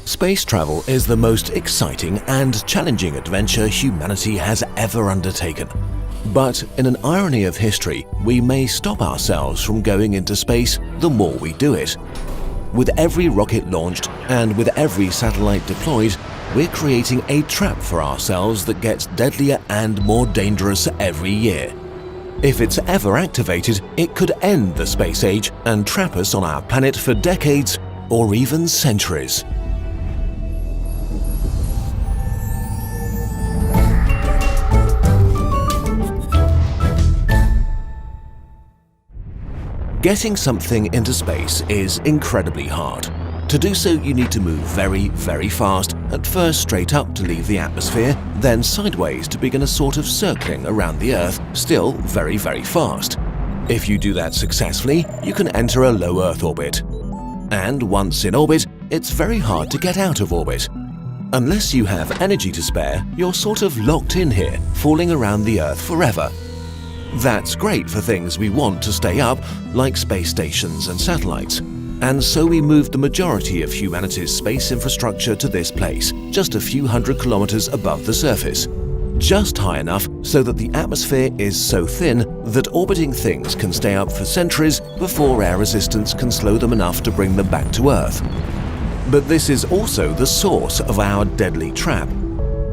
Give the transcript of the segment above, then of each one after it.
Space travel is the most exciting and challenging adventure humanity has ever undertaken. But in an irony of history, we may stop ourselves from going into space the more we do it. With every rocket launched and with every satellite deployed, we're creating a trap for ourselves that gets deadlier and more dangerous every year. If it's ever activated, it could end the space age and trap us on our planet for decades or even centuries. Getting something into space is incredibly hard. To do so, you need to move very, very fast, at first straight up to leave the atmosphere, then sideways to begin a sort of circling around the Earth, still very, very fast. If you do that successfully, you can enter a low Earth orbit. And once in orbit, it's very hard to get out of orbit. Unless you have energy to spare, you're sort of locked in here, falling around the Earth forever. That's great for things we want to stay up, like space stations and satellites. And so we moved the majority of humanity's space infrastructure to this place, just a few hundred kilometers above the surface. Just high enough so that the atmosphere is so thin that orbiting things can stay up for centuries before air resistance can slow them enough to bring them back to Earth. But this is also the source of our deadly trap.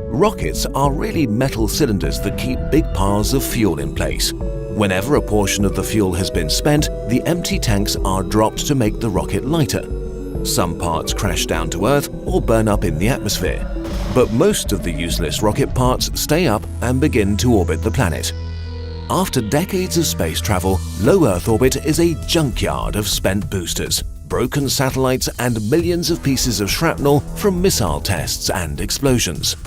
Rockets are really metal cylinders that keep big piles of fuel in place. Whenever a portion of the fuel has been spent, the empty tanks are dropped to make the rocket lighter. Some parts crash down to Earth or burn up in the atmosphere. But most of the useless rocket parts stay up and begin to orbit the planet. After decades of space travel, low Earth orbit is a junkyard of spent boosters, broken satellites and millions of pieces of shrapnel from missile tests and explosions.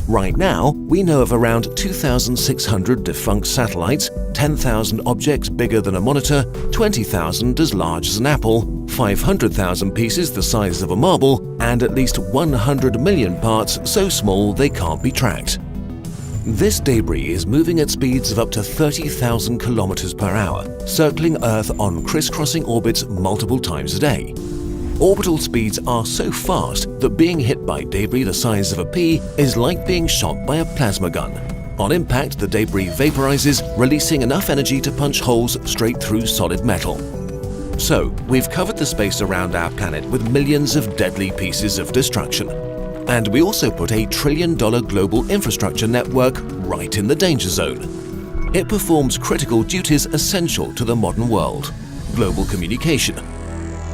Right now, we know of around 2,600 defunct satellites, 10,000 objects bigger than a monitor, 20,000 as large as an apple, 500,000 pieces the size of a marble, and at least 100 million parts so small they can't be tracked. This debris is moving at speeds of up to 30,000 kilometers per hour, circling Earth on crisscrossing orbits multiple times a day. Orbital speeds are so fast that being hit by debris the size of a pea is like being shot by a plasma gun. On impact, the debris vaporizes, releasing enough energy to punch holes straight through solid metal. So, we've covered the space around our planet with millions of deadly pieces of destruction. And we also put a $1 trillion global infrastructure network right in the danger zone. It performs critical duties essential to the modern world: global communication,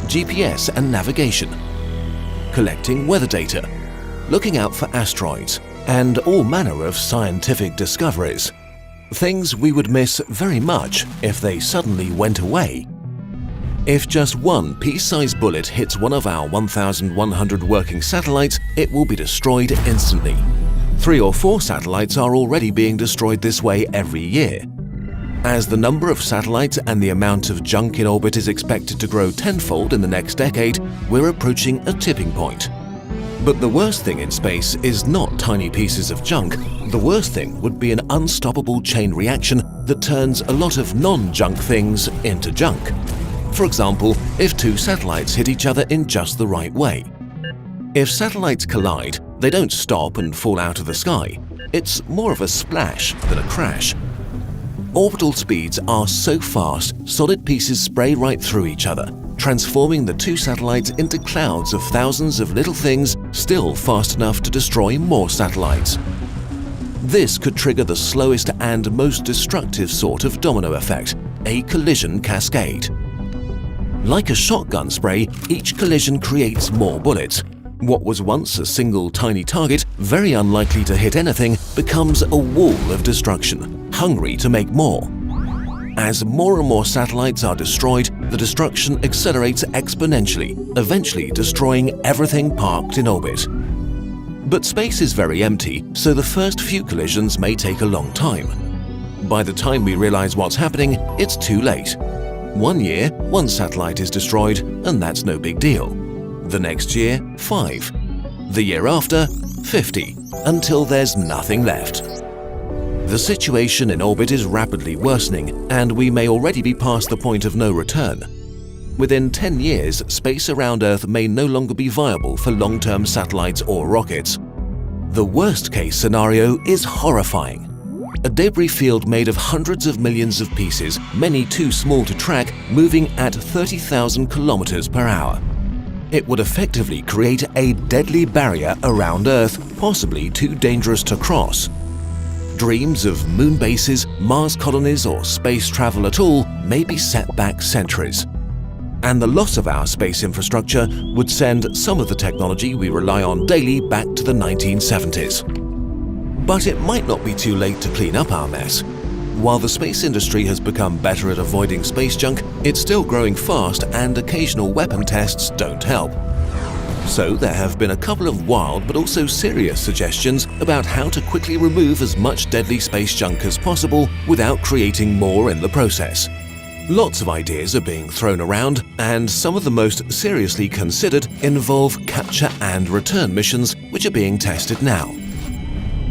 GPS and navigation, collecting weather data, looking out for asteroids, and all manner of scientific discoveries. Things we would miss very much if they suddenly went away. If just one pea-sized bullet hits one of our 1,100 working satellites, it will be destroyed instantly. 3 or 4 satellites are already being destroyed this way every year. As the number of satellites and the amount of junk in orbit is expected to grow tenfold in the next decade, we're approaching a tipping point. But the worst thing in space is not tiny pieces of junk. The worst thing would be an unstoppable chain reaction that turns a lot of non-junk things into junk. For example, if 2 satellites hit each other in just the right way. If satellites collide, they don't stop and fall out of the sky. It's more of a splash than a crash. Orbital speeds are so fast, solid pieces spray right through each other, transforming the 2 satellites into clouds of thousands of little things still fast enough to destroy more satellites. This could trigger the slowest and most destructive sort of domino effect, a collision cascade. Like a shotgun spray, each collision creates more bullets. What was once a single tiny target, very unlikely to hit anything, becomes a wall of destruction, hungry to make more. As more and more satellites are destroyed, the destruction accelerates exponentially, eventually destroying everything parked in orbit. But space is very empty, so the first few collisions may take a long time. By the time we realize what's happening, it's too late. 1 year, 1 satellite is destroyed, and that's no big deal. The next year, 5. The year after, 50, until there's nothing left. The situation in orbit is rapidly worsening, and we may already be past the point of no return. Within 10 years, space around Earth may no longer be viable for long-term satellites or rockets. The worst-case scenario is horrifying. A debris field made of hundreds of millions of pieces, many too small to track, moving at 30,000 kilometers per hour. It would effectively create a deadly barrier around Earth, possibly too dangerous to cross. Dreams of moon bases, Mars colonies, or space travel at all may be set back centuries. And the loss of our space infrastructure would send some of the technology we rely on daily back to the 1970s. But it might not be too late to clean up our mess. While the space industry has become better at avoiding space junk, it's still growing fast and occasional weapon tests don't help. So there have been a couple of wild but also serious suggestions about how to quickly remove as much deadly space junk as possible without creating more in the process. Lots of ideas are being thrown around, and some of the most seriously considered involve capture and return missions, which are being tested now.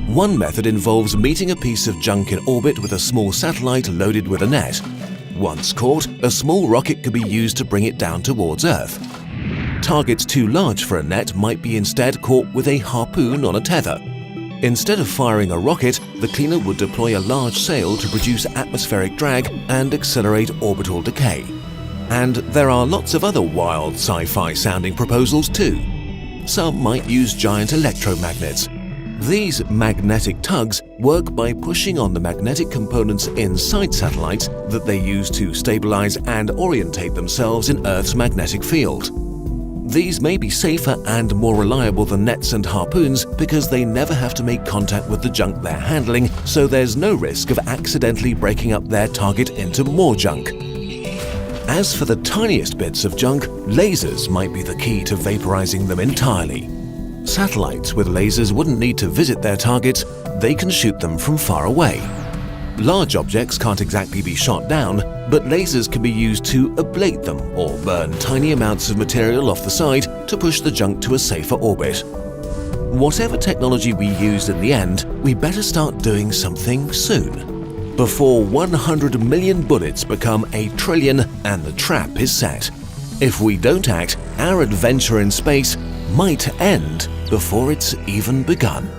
One method involves meeting a piece of junk in orbit with a small satellite loaded with a net. Once caught, a small rocket could be used to bring it down towards Earth. Targets too large for a net might be instead caught with a harpoon on a tether. Instead of firing a rocket, the cleaner would deploy a large sail to produce atmospheric drag and accelerate orbital decay. And there are lots of other wild sci-fi sounding proposals too. Some might use giant electromagnets. These magnetic tugs work by pushing on the magnetic components inside satellites that they use to stabilize and orientate themselves in Earth's magnetic field. These may be safer and more reliable than nets and harpoons because they never have to make contact with the junk they're handling, so there's no risk of accidentally breaking up their target into more junk. As for the tiniest bits of junk, lasers might be the key to vaporizing them entirely. Satellites with lasers wouldn't need to visit their targets, they can shoot them from far away. Large objects can't exactly be shot down, but lasers can be used to ablate them or burn tiny amounts of material off the side to push the junk to a safer orbit. Whatever technology we use in the end, we better start doing something soon, before 100 million bullets become a trillion and the trap is set. If we don't act, our adventure in space might end before it's even begun.